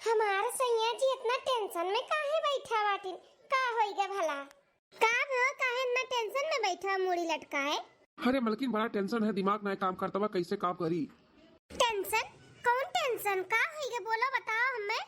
हमार सैया जी इतना टेंशन में काहे बैठा बाटिन? का होइगा भला? का भो काहे इतना टेंशन में बैठा मुड़ी लटकाए? अरे मलकिन बड़ा टेंशन है, दिमाग नहीं काम करता हुआ, कैसे काम करी। टेंशन? कौन टेंशन? का होइगा बोलो बताओ हमें।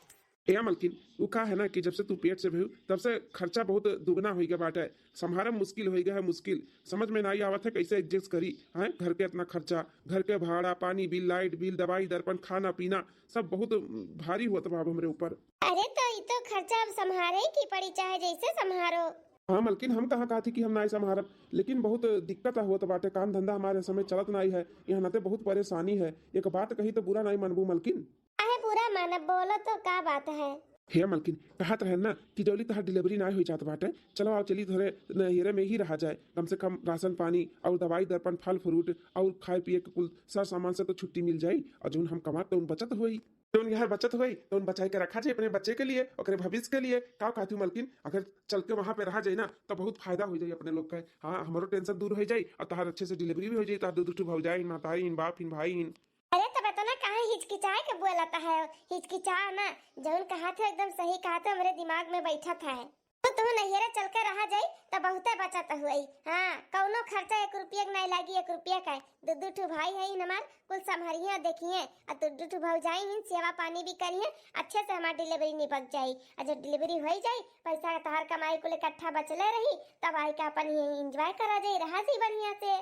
या मलकिन वो का है ना कि जब से तू पेट से भयू तब से खर्चा बहुत दुगना हो गया बाटे। संभारम मुश्किल हो गया है, मुश्किल समझ में नहीं आवत है कैसे एडजस्ट करी है। घर के इतना खर्चा, घर के भाड़ा, पानी बिल, लाइट बिल, दवाई दर्पण, खाना पीना सब बहुत भारी होता बाब हमरे ऊपर। अरे तो ये तो खर्चा अब संभारे की पड़ी, चाहे जैसे संभारो। हाँ मलकिन हम कहाँ कहा थी कि हम नहीं संभारब, लेकिन बहुत दिक्कत होता बाटे। काम धंधा हमारे समय चलत नहीं है, यहाँ नाते बहुत परेशानी है। एक बात कही तो बुरा नहीं मनबू मलकिन। अरे पूरा मानब बोलो तो का बात है? हे मलकिन कहत रहे ना कि जल्दी तहार डिलीवरी ना हो जात बाटे, चलो आओ चली थोड़े नहिरे में ही रहा जाए। कम से कम राशन पानी और दवाई दर्पण, फल फ्रूट और खाए पिए के कुल सर सामान से तो छुट्टी मिल जाई। और जो हम कमा तो उन बचत हुई, तो यार बचत हुई तो उन बचाई के रखा जाए अपने बच्चे के लिए और भविष्य के लिए। का कहती हूँ मलकिन, अगर चल के वहां पे रहा जाए ना तो बहुत फायदा हो जाए अपने लोग का। हाँ हमारो टेंशन दूर हो जाए और तहार अच्छे से डिलीवरी भी हो जाए। तार दूध हो जाए, माताई बाप भाई। अरे तो बता ना कहाँ हिचकिचाए के बोलाता है? हिचकिचा ना, जौन कहा था एकदम सही कहा था, मेरे दिमाग में बैठा था है। तो तू नहिरा चल कर रहा जाई तो बहुते बचत हुई। हाँ कौनो खर्चा 1 रुपया नहीं लागी, 1 रुपया का। दू ठू भाई है हमार, कुल संभरिया देखिए और दू ठू भाई जाई सेवा पानी भी करिए, अच्छे से हमारी डिलीवरी निपट जाई। और जब डिलीवरी हो जाई पैसा तहार कमाई को इकट्ठा बचले रही, तब आई का अपन एंजॉय करा जाई, रहा जाई बढ़िया से।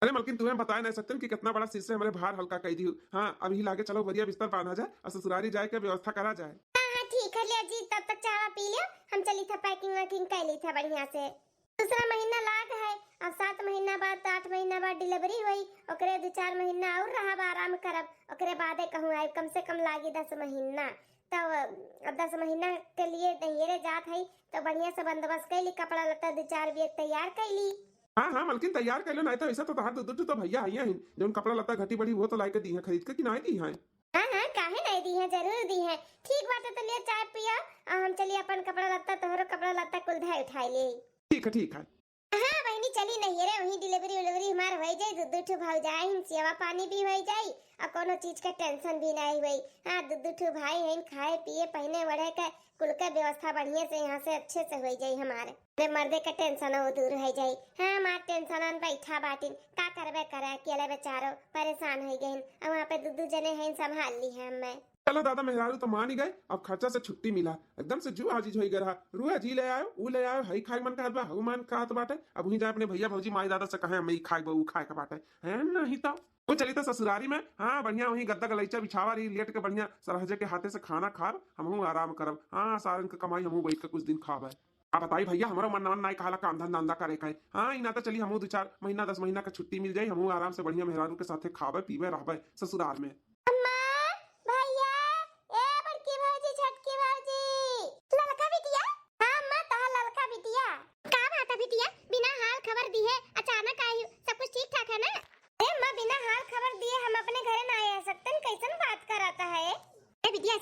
अरे मलकिन तुम्हें बता नहीं सकते कि कितना बड़ा शीश से हमारे भार हल्का कर दी। हाँ अभी लाके चलो, बढ़िया बिस्तर बांधा जाए और ससुरारी जाए के व्यवस्था करा जाए। हाँ ठीक है लिया जी, तब तक चाय पी लिया। हम चली था पैकिंग वैकिंग कर ली था बढ़िया से। दूसरा महीना लाग है, अब 7 महीना बाद 8 महीना बाद डिलीवरी हुई, ओकरे 2-4 महीना और रहा आराम करब, ओकरे बादे कहूँ आई कम से कम लागी 10 महीना। तो 10 महीना के लिए नहिरे जात है तो बढ़िया से बंदोबस्त कैली, कपड़ा लत्ता 2-4 बैग तैयार कैली। हाँ हाँ मलकिन तैयार कर लो, नहीं तो ऐसा तो तहार दूध तो भैया आई हैं जो कपड़ा लत्ता घटी बड़ी वो तो लाई के दी है, खरीद के कि नहीं दी है। हाँ हाँ काहे नहीं दी है, जरूर दी है। ठीक बात है तो लिया चाय पिया और हम चलिए अपन कपड़ा लत्ता, तोहरो कपड़ा लत्ता कुल धाय उठाई ले। ठीक है ठीक है। हाँ बहनी चली नहीं रे, वही डिलीवरी उलीवरी हमार हो जाए, दूध ठू भाव जाए, सेवा पानी भी हो जाए और कोनो चीज का टेंशन भी नहीं हुई। हाँ दूध ठू भाई हैं, खाए पिए पहने बढ़े का कुल का व्यवस्था बढ़िया से यहाँ से अच्छे से हो जाए। हमारे मर्दे का टेंशन हो दूर हो जाए। हाँ हमार टेंशन बैठा बाटिन का करबे करे, अकेले बेचारो परेशान हो गए और वहाँ पे दू जने हैं संभाल ली है। मैं चलो दादा मेहरारू तो मान ही गए, अब खर्चा से छुट्टी मिला, एकदम से जो आजीज हो गया। रुआ जी ले आयो, वो ले आयो, हई खाई मन का बा, हऊ मन का बाटे। अब वहीं जाए अपने भैया भौजी माई दादा से कहे मैं खाए बहू खाए का बाटे है नहीं तो वो चली तो ससुरारी में। हाँ बढ़िया वहीं गद्दा गलैचा बिछावा रही, लेट के बढ़िया सरहजे के हाथे से खाना खाब, हमहू आराम करब। हाँ सारन के कमाई हमहू बैठ के कुछ दिन खाब है। आप बताइए भैया हमारा मन नहीं कहा काम धंधा करे का। हाँ इना तो चली हमहू 2-4 महीना 10 महीना का छुट्टी मिल जाये, हमहू आराम से बढ़िया मेहरारू के साथे खावे पीवे रहबे ससुराल में।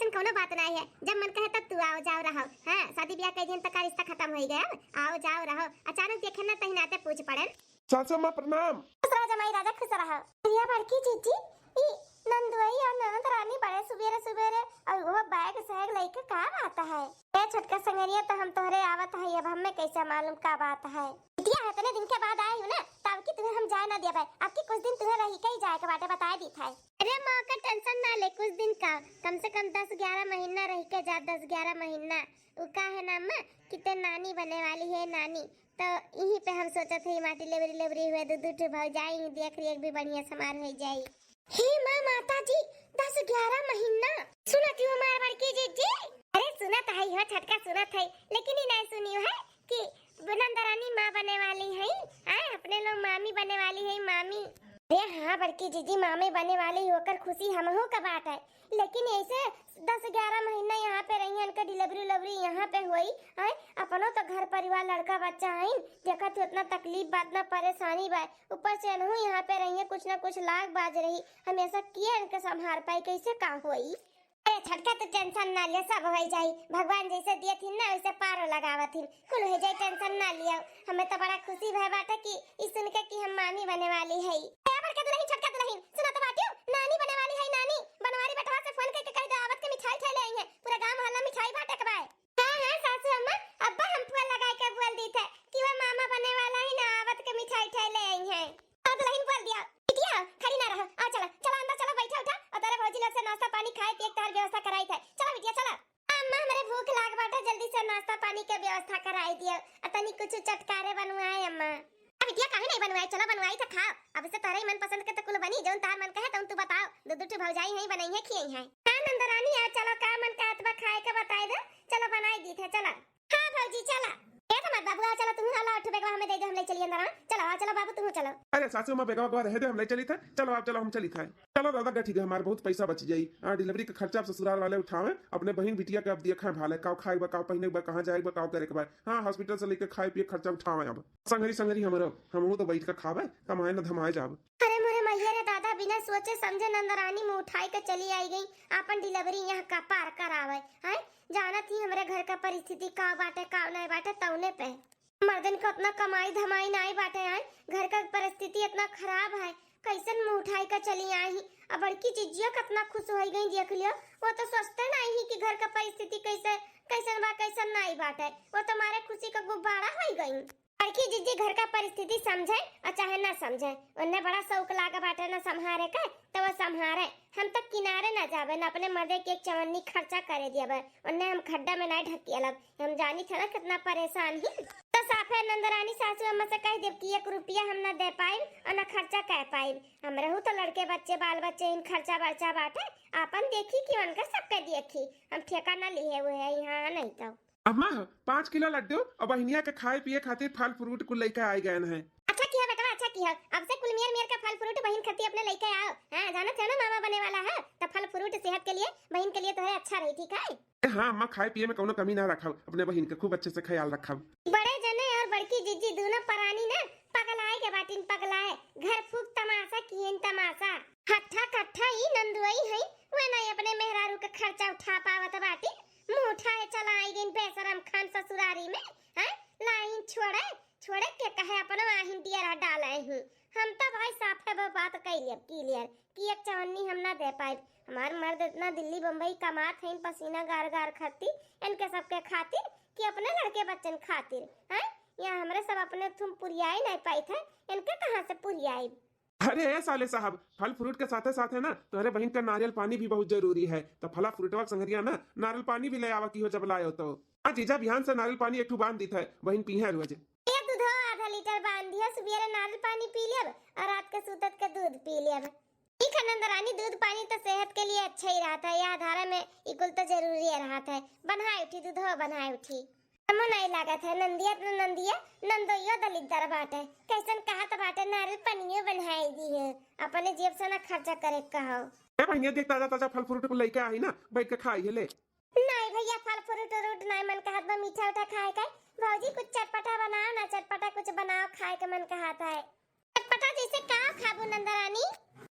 कोनो बात नहीं है, जब मन कहे तब तू आओ जाओ रहो। हाँ शादी ब्याह कई दिन तक का रिश्ता खत्म हो गया, आओ जाओ रहो। अचानक देखे ना तही नाते पूछ पड़े। सासू माँ प्रणाम। खुश रहो जमाई राजा, खुश रहो। प्रिया बड़की जीजी ई नंदुई और ननद रानी बड़े सुबेरे सुबेरे और वो बैग सैग लेके का बात है? ए छोटका संगरिया तो हम तोहरे आवत है, अब हमें कैसे मालूम का बात है? बिटिया है इतने दिन के बाद आई हो ना, तब की तुम्हें हम जाए ना दिया भाई, आपकी कुछ दिन तुम्हें रही के ही जाए के बाटे बता दी था। अरे माँ का टेंशन ना ले, कुछ दिन का कम से कम 10-11 महीना रह के जा, 10-11 महीना। वो का है नाम में कितने नानी बने वाली है नानी, तो यहीं पे हम सोचा थे माटी लेवरी हुए दूध भाव जाए, देख रेख भी बढ़िया समार हो जाए। हे माँ माता जी 10-11 महीना सुनती हूँ हमारे बड़की जीजी। अरे सुनत है हो छटका सुनत है, लेकिन नहीं सुनी है कि नंदरानी माँ बने वाली है, अपने लोग मामी बने वाली है मामी। अरे हाँ बड़की जीजी मामी बने वाली होकर खुशी हमहू का बात है, लेकिन ऐसे 10-11 महीना यहाँ पे रही उनका डिलीवरी यहाँ पे हुई है। अपनो तो घर परिवार लड़का बच्चा है, देखा तो इतना तकलीफ बात ना परेशानी बा, ऊपर से अनहू यहाँ पे रही कुछ ना कुछ लाग बाज रही, हमेशा किए इनके संभाल पाई कैसे का हुई। अरे छटका तो टेंशन ना लिया, सब हो जाए, भगवान जैसे दिए थी ना वैसे पारो लगावत थी, कुल हो जाए, टेंशन ना लिया। हमें तो बड़ा खुशी भय बाटे कि इस सुन के कि हम मामी बने वाली है। बड़का दुल्हन छटका दुल्हन सुना तो बाटियो, नानी बने वाली है, नानी बनवारी बेटवा से फोन करके कह दो आवत के मिठाई ले आई है, पूरा गांव तार व्यवस्था कराई था। चलो बिटिया चलो। अम्मा हमरे भूख लाग बाटे, जल्दी से नाश्ता पानी के व्यवस्था कराई दियो। तनी कुछ चटकारे बनवाए अम्मा। बिटिया काहे नहीं बनवाए, चलो बनवाई तो खाओ। अब से तारे मन पसंद के तो कुल बनी, जोन तार मन कहे तू बताओ। दो भौजाई है बनाई है खियाई है। हां नंदरानी आ चलो, का मन कहत बा खाए के बताई दे। चलो बनाई दी थे चलो। हां भौजी चलो। ए तो मत बाबू आ चलो, तुम हाला उठ बेगवा हमें दे दे, हम ले चलिए अंदर। चलो आ चलो बाबू तुम चलो। अरे सासू माँ बेगवा गवा रहे दे, हम ले चली थे। चलो आप चलो, हम चली थे। चलो दादा का ठीक है, हमारे बहुत पैसा बच जाई। डिलीवरी का खर्चा आप ससुराल वाले उठावे, अपने बहन बिटिया के अब दिए खाए भाले, काव खाए बा, काव पहिने बा, कहां जाए बा, काव करे के बा। हां हॉस्पिटल से लेके खाए पिए खर्चा उठावे। अब संगरी हमरो हमहू तो बैठ के खावे, कमाए न धमाए जाब। अरे मोरे मैया रे दादा, बिना सोचे समझे नंदरानी मुंह उठाई के चली आई गई। अपन डिलीवरी यहाँ का पार करावे है। जानत ही हमरे घर का परिस्थिति का बाटे का नहीं बाटे, तौने पे मर्दन को अपना कमाई धमाई नहीं बाटे है। घर का परिस्थिति इतना खराब है, कैसन मुंह उठाई के चली आई। अब बड़की चीजिया कितना खुश हो गई, देख लियो। वो तो सोचते नहीं कि घर का परिस्थिति कैसन बा कैसन नहीं बाटे। वो तुम्हारे खुशी का गुब्बारा हो गई। बड़की जीजी घर का परिस्थिति समझे और चाहे ना समझे, उन्हें बड़ा शौक लागा बाटे ना संभारे का, तो वो संभारे। हम तक किनारे ना जावे, ना अपने मर्दे के एक चवन्नी खर्चा करे दिया। उन्हें हम खड्डा में नहीं ढकियल। हम जानी थे ना कितना परेशान ही। तो साफे नंदरानी सासू अम्मा से कह देव कि 1 रुपया हम ना दे पाए और ना खर्चा कह पाए। हम रहू तो लड़के बच्चे बाल बच्चे इन खर्चा बर्चा बाटे अपन देखी कि उनका सबके देखी। हम ठेका ना लिए हुए है यहाँ नहीं तो। अम्मा 5 किलो लड्डू और बहनिया के खाए पिए खातिर फल फ्रूट कुल लेके आए गए हैं। अच्छा किया बेटा, अच्छा किया। अब से कुल मेर का फल फ्रूट बहन खाती अपने लेके आओ। हां जाना था ना मामा बने वाला है, तो फल फ्रूट सेहत के लिए बहन के लिए तो है अच्छा रही, ठीक है। हाँ अम्मा खाए पिए में कोनो कमी ना रखा, अपने बहन के खूब अच्छे से ख्याल रखा। बड़े जने और बड़की जीजी दोनों परानी ना पगलाए के बाटिन पगलाए। घर फूक तमाशा किएन तमाशा। हट्ठा कट्ठा ही नंदुई है, वो नहीं अपने मेहरारू का खर्चा उठा पावत बाटी। मुंह उठाए चला आई गई बेशरम खान ससुरारी में। हैं लाइन छोड़े के कहे अपन आहिन दिया डाले हूं। हम तो भाई साफे बात कैलिए क्लियर कि एक चवन्नी हम ना दे पाए। हमार मर्द इतना दिल्ली बम्बई कमात है, पसीना गार खातिर इनके सबके खातिर कि अपने लड़के बच्चन खातिर। हैं यहाँ हमरे सब अपने तुम पुरियाई नहीं पाई थे, इनके कहां से पुरियाई। अरे साले साहब, फल फ्रूट के साथे साथे ना तुम्हारे बहन का नारियल पानी भी बहुत जरूरी है। तो फला फ्रूटवा संगरिया ना नारियल पानी भी ले आवा की हो जब लाए हो तो। आज जीजा बिहान से नारियल पानी एक बांध दी था, बहन पी है रोज। ये दूध आधा लीटर बांध दिया, सुबह नारियल पानी पी लिया और रात के सूतत के दूध पी लिया। ठीक है नंदरानी, दूध पानी तो सेहत के लिए अच्छा ही रहता है। यह धारा में इकुल तो जरूरी रहता है। बनाए उठी दूध बनाए उठी हमो नहीं लागत है। नंदिया नंदोइयो दलिद्दर बाटे, कैसन कहत बाटे नारियल पानियो बनाई दी है। अपने जेब से ना खर्चा करे कहो। ए भैया देख ताजा फल फ्रूट को लेके आई ना, बैठ के खाई ले। नहीं भैया फल फ्रूट नहीं मन कहत बा, मीठा उठा खाए का। भौजी कुछ चटपटा बनाओ ना, चटपटा कुछ बनाओ खाए के मन कहता है। चटपटा जैसे का खाबू नंदरानी?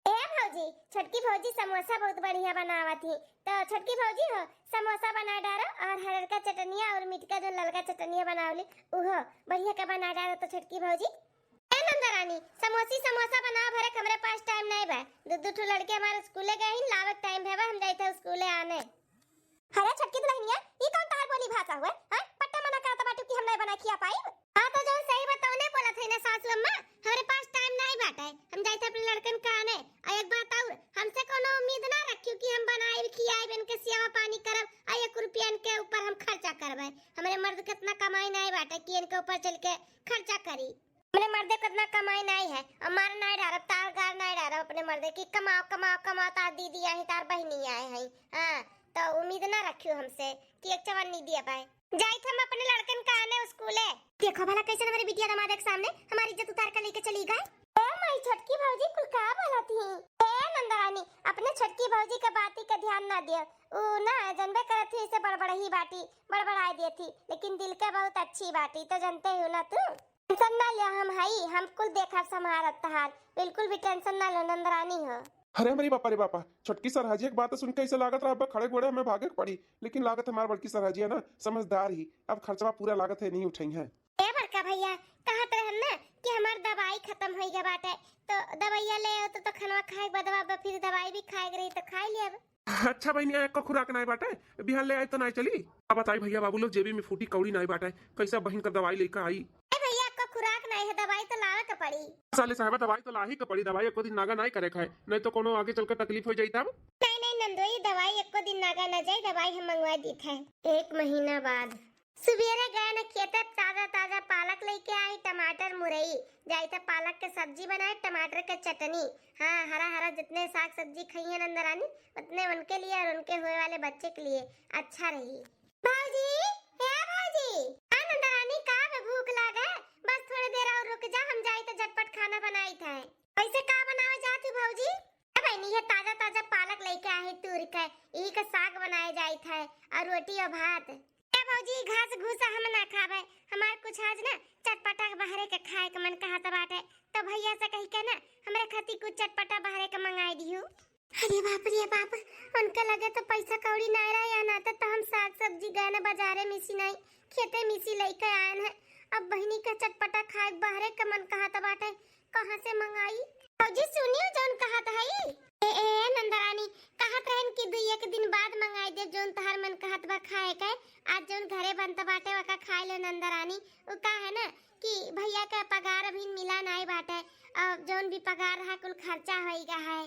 ए भौजी, छोटकी भौजी समोसा बहुत बढ़िया बनावत थी, तो छोटकी भौजी हो समोसा बना डालो और हरर का चटनिया और मीठ का जो ललका चटनिया बनावली उहो बढ़िया का बना डालो। तो छोटकी भौजी ए नंदरानी समोसा बनाओ भरे, हमरे पास टाइम नहीं बा। दो लड़के हमारे स्कूले गए हैं, लावक टाइम है बा, हम जाते स्कूले आने। अरे छोटकी दुल्हनिया ये कौन तार बोली भाषा हुआ है? पट्टा मना करता बाटू कि हम नहीं बना खिया पाई। हां तो जो सही बताओ ने बोला थे ना सासू अम्मा, हमारे पास टाइम नहीं बाटे, हम जाते अपने लड़कन का आने। और एक बात और, हमसे कोनो उम्मीद ना रखियो कि हम बनाए खियाए बन के सेवा पानी करब आ 1 रुपया के ऊपर हम खर्चा करबे। हमारे मर्द कितना कमाई नहीं बाटे कि इनके ऊपर चल के खर्चा करी। मेरे मर्दे को इतना कमाई नहीं है, हमारा नहीं डारब तार गार नहीं डारब अपने मर्दे की। कमाओ तार दीदी आई तार बहनी आए हैं। हां तो उम्मीद ना रखियो हमसे कि एक चवन्नी दिया पाए। जाई हम अपने लड़कन का आने स्कूले। देखो भला कैसे हमारी बिटिया दामाद के सामने हमारी इज्जत उतार कर लेके चली गई। ए माई छोटकी भौजी कुल का बोलत ही? ए नंदरानी अपने छोटकी भौजी के बाती का ध्यान ना दियो। ऊ ना जनबे करत थी इसे बड़बड़ ही बाटी बड़बड़ाई दी थी, लेकिन दिल के बहुत अच्छी बाटी। तो जानते हो ना तू, टेंशन ना लिया, हम हई हम कुल देखा संभालत तहार, बिल्कुल भी टेंशन ना लो नंदरानी हो। अरे मेरी बापा रे बापा, छोटकी सरहाजी एक बात सुन के ऐसे लागत रहा खड़े घोड़े हमें भागे पड़ी, लेकिन लागत हमारी बड़की सरहाजी है ना समझदार ही, अब खर्चवा पूरा लागत है नहीं उठाई है। ए बड़का भैया कहत रहन ना कि हमार दवाई खत्म हो गया बाटे, तो दवाइया ले आओ तो खनवा खाए बदवा फिर दवाई भी खाए रही तो खा लिया। अच्छा बहनिया एक खुराक नहीं बाटे, बिहान ले आए तो नहीं चली। अब बताई भैया बाबू लोग जेबी में फूटी कौड़ी नहीं बाटे, कैसा बहन का दवाई लेकर आई। ए भैया को खुराक नहीं है, दवाई तो लावे के पड़ी। साले साहब दवाई तो लाही के पड़ी, दवाई को दिन नागा नहीं करे खाए, नहीं तो कोनो आगे चलकर तकलीफ हो जाई तब। नहीं नहीं नंदोई, दवाई एको दिन नागा न जाए, दवाई हम मंगवा दी थे 1 महीना बाद। सुबेरे गए न खेते, ताजा ताजा पालक लेके आई, टमाटर मुरई जाई तो पालक के सब्जी बनाए, टमाटर के चटनी। हाँ, हरा हरा जितने साग सब्जी खाइए नंदरानी उतने उनके लिए और उनके हुए वाले बच्चे के लिए अच्छा रही। भाजी, हे भाजी, हाँ नंदरानी, का भूख लागे, बस थोड़ी देर और रुक जा, हम जाई तो झटपट खाना बनाई थे। ऐसे का बनावे जात हूँ भाजी? बहनी ये ताजा ताजा पालक लेके आए तूर के, यही का साग बनाए जाई थे और रोटी और भात। ए भौजी, घास घूसा हम ना खावे, हमार कुछ आज ना चटपटा बाहरे के खाए के मन कहत बाटे, तो भैया से कही के ना हमरे खातिर कुछ चटपटा बाहरे के मंगाई दियो। अरे बाप रे बाप, उनके लगे तो पैसा कौड़ी नहीं रहा, या ना तो हम साग सब्जी गए ना बाजारे मिसी नहीं, खेते मिसी लेके आए हैं। अब बहनी का चटपटा खाए बाहरे के मन कहत बाटे, कहां से मंगाई? भौजी सुनियो जौन कहत हई, ए नंदरानी कहत रहन कि 2-1 दिन बाद मंगाई दे, जौन तहार मन कहत बा खाए के। आज जौन घरे बनत बाटे वका खाए लो नंदरानी। उ का है ना कि भैया का पगार अभी मिला नहीं बाटे, अब जौन भी पगार रहा कुल खर्चा होइगा है।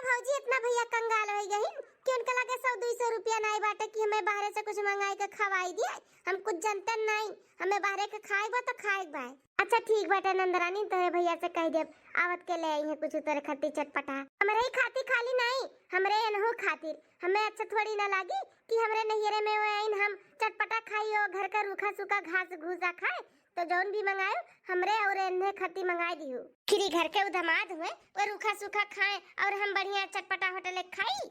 भौजी इतना भैया कंगाल हो गई कि उनका लगे 100-200 रुपया नहीं बाटे कि हमें बाहर से कुछ मंगाई के खवाई दिए। हम कुछ जानते नहीं, हमें बाहर के खाएबा तो खाएबा। अच्छा ठीक बाटे नंदरानी, तोरे भैया से कह देब आवत के ले आई है कुछ तोरे खातिर चटपटा। हमरे ही खातिर खाली नहीं, हमरे एनहु खातिर। हमें अच्छा थोड़ी ना लागी कि हमरे नहिरे में आइन हम चटपटा खाइयो, घर का रूखा सूखा घास घूसा खाए। तो जौन भी मंगायो हमरे और एन्हे खातिर मंगाई दियो। खिरी घर के उदमाद हुए वो रूखा सूखा खाए और हम बढ़िया चटपटा होटल खाई।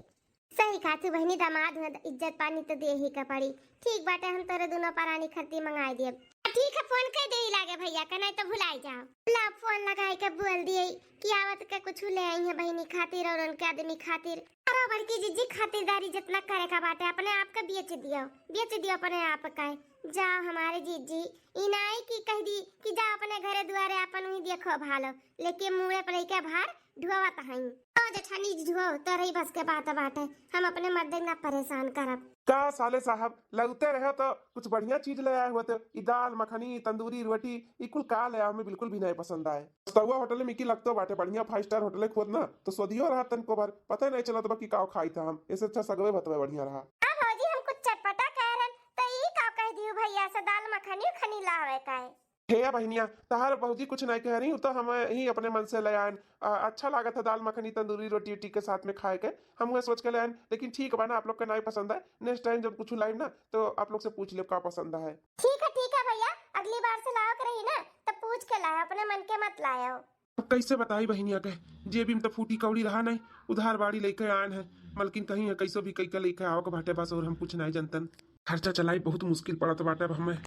सही खातू बहनी, दामाद हुए इज्जत पानी तो दे ही का पड़ी। ठीक बाटे, हम तोरे दोनों परानी खातिर मंगाई दिए। ठीक है, फोन कर दे लागे भैया का, नहीं तो भुलाई जाओ। ला फोन लगाई के बोल दिए कि आवत के कुछ ले आई है बहनी खातिर और उनके आदमी खातिर। अरे बड़की जीजी, खातिरदारी जितना करे का बाटे अपने आप का बेच दियो अपने आप का। जाओ हमारे जीजी, इनाई की कह दी कि जाओ अपने घरे दुआरे अपन ही देखो भालो, लेकिन मुंह पर लेके भार ढुआवत हई। ओ जेठानी जी ढुआओ, तोरे ही बस के बात बाटे, हम अपने मर्द ना परेशान करब। का साले साहब लगते रहे तो कुछ बढ़िया चीज ले आए हुए थे। दाल मखनी तंदूरी रोटी ई कुल का ले हमें बिल्कुल भी नहीं पसंद आए। तवा होटल में की लगतो बाटे बढ़िया 5 स्टार होटल खोद ना तो स्वदियो रहा तनको बार पता नहीं चला तो कि का खाई था हम। ऐसे अच्छा सगवे बतवे बढ़िया रहा। हां भौजी, हम कुछ चटपटा कह रहन तो ई का कह दियो भैया से दाल मखनी खनी लावे काए। हे बहनिया, तहार बहुजी कुछ नहीं कह रही हूँ, तो हम ही अपने मन से ले आए। अच्छा लगा था दाल मखनी तंदूरी रोटी के साथ में खाए के, हम सोच के ले आए। लेकिन ठीक बना, आप लोग का नहीं पसंद है, नेक्स्ट टाइम जब कुछ लाए ना तो आप लोग से पूछ ले का पसंद है। ठीक है भैया, अगली बार से लाओ के रही ना तो पूछ के लाओ, अपने मन के मत लाओ। अब कैसे बताई बहनिया के, जेबी में तो फूटी कौड़ी रहा नहीं, उधार बाड़ी लेके आए हैं। मलकिन कहीं है कैसो भी कई का लेके आओ के बाटे बस, और हम कुछ नहीं जानतन। खर्चा चलाई बहुत मुश्किल पड़ा तो बाटे अब हमें।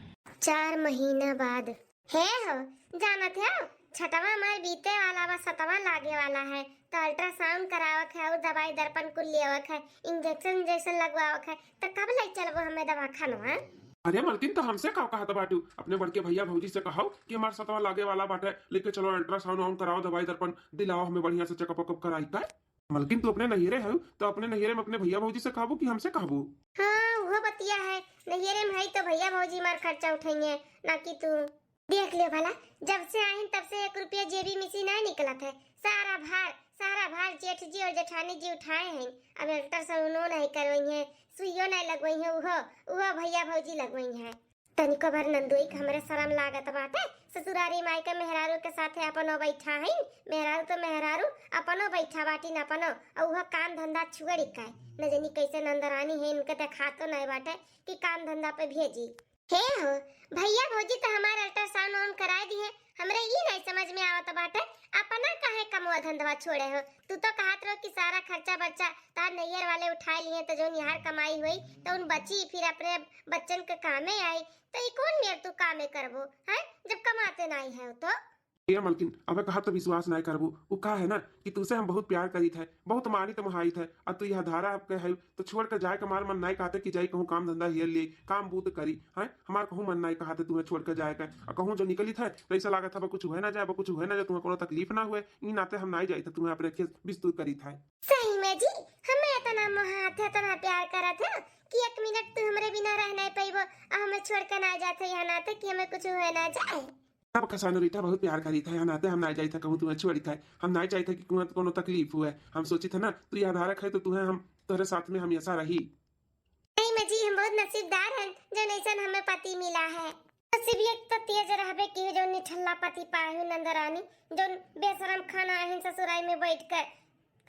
4 महीना बाद है हो जानत है, छठवा मार बीते वाला बा, 7वां लागे वाला है। तो अल्ट्रासाउंड करावक है और दवाई दर्पण कुल लेवक है, इंजेक्शन जैसे लगवावक है। तो कब ले चलबो हमें दवाखाना? अरे मलकिन, तो हमसे का कहा था बाटू, अपने बड़के भैया भौजी से कहो कि हमारे 7वां लागे वाला बाटे, लेके चलो अल्ट्रासाउंड ऑन कराओ, दवाई दर्पण दिलाओ, हमें बढ़िया से चेकअप वकअप कराई का। मलकिन तू अपने नहिरे है तो अपने नहिरे में अपने भैया भौजी से कहबो कि हमसे कहबो? हाँ वो बतिया है, नहिरे में है तो भैया भौजी मार खर्चा उठाएंगे ना कि तू। देख लियो भला, जब से आए तब से 1 रुपया जेबी मिसी नहीं निकला था। सारा भार जेठ जी और जेठानी जी उठाए हैं। अब अल्ट्रासाउंड नहीं करवाई है, सुइयो नहीं लगवाई है, उहो भैया भौजी लगवाई है। तनिको भर नंदोई के हमरे शर्म लागत बाटे, ससुरारी माई के मेहरारू के साथे अपनो बैठा है। मेहरारू तो मेहरारू अपनो बैठा बाटी न अपनो, और वह काम धंधा छुड़ी का न जानी कैसे नंदरानी है, इनके देखा तो नहीं बाटे कि काम धंधा पे भेजी हे हो। भैया भौजी तो हमारे अल्ट्रासाउंड ऑन करा दी है, हमरे ये नहीं समझ में आवत बाटे अपना काहे कमवा धंधवा छोड़े हो। तू तो कहत रहो कि सारा खर्चा बच्चा तार नैयर वाले उठा लिए, तो जो यहाँ कमाई हुई तो उन बची फिर अपने बच्चन के कामे आई। तो ये कौन मेर तू कामे करबो हैं जब कमाते नहीं है तो? ये मलकिन अब कहा तो विश्वास नहीं करबू। वो कहा है ना कि तुझसे हम बहुत प्यार करी थे, बहुत मानी तो मुहाई थे, और तू यह धारा आपके है तो छोड़ कर जाए कमार मन नहीं कहते कि जाई कहूँ काम धंधा हियर ले काम बूत करी है। हमार कहूँ मन नहीं कहते तुम्हें छोड़ कर जाए का, और कहूँ जो निकली थे तो ऐसा लगा था कुछ हुए ना जाए, कुछ हुए ना जाए, तुम्हें कोनो तकलीफ ना हुए, इन नाते हम नहीं जाए थे तुम्हें अपने खेत विस्तृत करी था। सही में जी, हमें इतना मोहात है, इतना प्यार करा था कि 1 मिनट तू हमरे बिना रह नहीं पाइबो, हमें छोड़ कर ना जाते यहाँ नाते कि हमें कुछ हुए ना जाए। अब कसानो रीटा बहुत प्यार करी था, यहाँ नाते हम नहीं जाए थे कहूँ तुम्हें छोड़ी था, हम नहीं चाहते कि तुम्हें कोनो तकलीफ हुए। हम सोची थे ना तू यह धारक है तो तुम्हें हम तोरे साथ में हमेशा रही। नहीं माँ जी, हम बहुत नसीबदार हैं जो ऐसा हमें पति मिला है। नसीबियत तो तेज रहबे की जो निठल्ला पति पाए हूँ नंदा रानी, जो बेशरम खाना है ससुराल में बैठ कर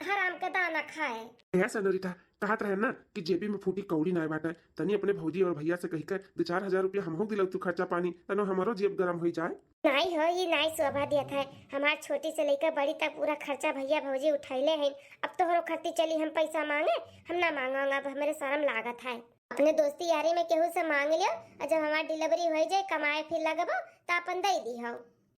हराम का दाना खाए। ऐसा नोरिता कहत रहे ना कि जेबी में फूटी कौड़ी ना बाटे, तनी अपने भौजी और भैया से कही कर 2-4 हजार रुपया हमहो दिलौ तू खर्चा पानी, तनो हमारो जेब गरम हो जाए। नहीं हो, ये नहीं शोभा देता है। हमार छोटी से लेकर बड़ी तक पूरा खर्चा भैया भौजी उठैले हैं। अब तो हरो खर्ची चली हम पैसा मांगे, हम ना मांगांगा, अब हमारे शर्म लागत है। अपने दोस्ती यारी में केहू से मांग लियो और जब हमार डिलीवरी हो जाए कमाए फिर लगबो तो अपन दे दी हो।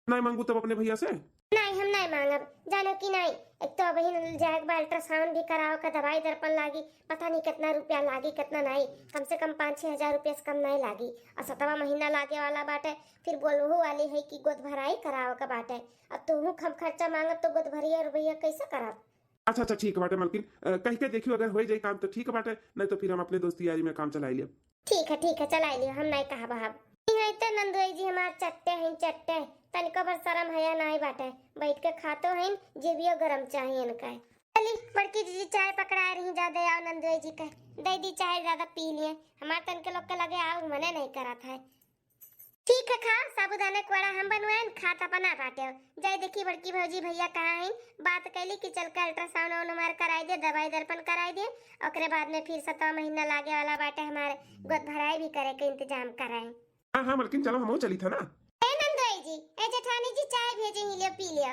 नहीं मांगू तब अपने भैया से? नहीं, हम नहीं मांगब, जानो कि नहीं। एक तो अभी जाए बार अल्ट्रासाउंड भी कराओ का दवाई दर्पण लागी, पता नहीं कितना रुपया लागी कितना नहीं, कम से कम 5-6 हजार रुपया से कम नहीं लागी। और 7वां महीना लागे वाला बाटे, फिर बोलहू वाली है कि गोद भराई कराओ का बाटे। अब तू हम खर्चा मांगब तो गोद भरिया रुपया कैसे करब? अच्छा अच्छा ठीक बाटे मलकिन, कह के देखियो अगर हो जाए काम तो ठीक बाटे, नहीं तो फिर हम अपने दोस्ती यारी में काम चला लियो। ठीक है चला लियो, हम नहीं कहा बहाब। नहीं तो नंदुई जी हमार चट्टे हैं चट्टे, तनिको भर शर्म हया नहीं बाटे, बैठ के खातो हैं, जेबियो गरम चाहिए इनका। चली बड़की जी चाय पकड़ा रही, ज्यादा आओ नंदुई जी का दे दी चाय, ज्यादा पी लिए। हमार तन के लोग के लगे आओ मने नहीं करा था। ठीक है खा, साबुदाना कोड़ा हम बनवाएं, खाता बना बाटे। जय देखी बड़की भौजी भैया कहाँ हैं, बात कैली कि चल के अल्ट्रासाउंड मार कराई दे, दवाई दर्पण कराई दे, ओकरे बाद में फिर 7वां महीना लागे वाला बाटे, हमारे गोद भराई भी करे के इंतजाम कराएं। हाँ मलकिन चलो हम चली था ना। ए नंदोई जी, ए जेठानी जी चाय भेजे ही लियो पी लियो।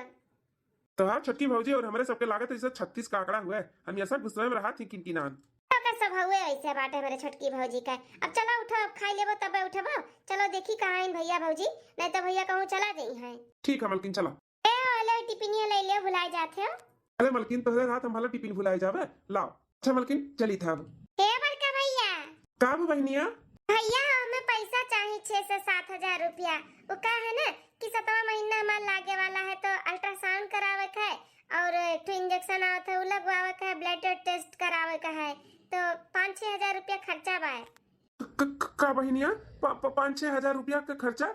तो हाँ छोटकी भौजी और हमारे सबके लागत इसे 36 का आंकड़ा हुआ है, हम ऐसा गुस्से में रहा थी किन नान का सब हुए ऐसे बाटे मेरे छोटकी भौजी का। अब चलो उठो, अब खाई लेबो तब उठबो, चलो देखी कहाँ हैं भैया भौजी, नहीं तो भैया कहूँ चला गई हैं। ठीक है मलकिन चलो। ए वाले टिफिनिया ले लियो, भुलाए जाते हो। अरे मलकिन तो रात हम वाला टिफिन भुलाए जावे, लाओ। अच्छा मलकिन चली था अब। हे बड़का भैया। का बहनिया? भैया हमें पैसा चाहिए 6 से 7 हजार रुपया। वो का है ना कि 7वां महीना हमारा लागे वाला है तो अल्ट्रासाउंड करावे का है और एक इंजेक्शन आवत है वो लगवावे का है, ब्लड टेस्ट करावे का है, तो 5-6 हजार रुपया खर्चा बा। का बहनिया 5-6 हजार रुपया का खर्चा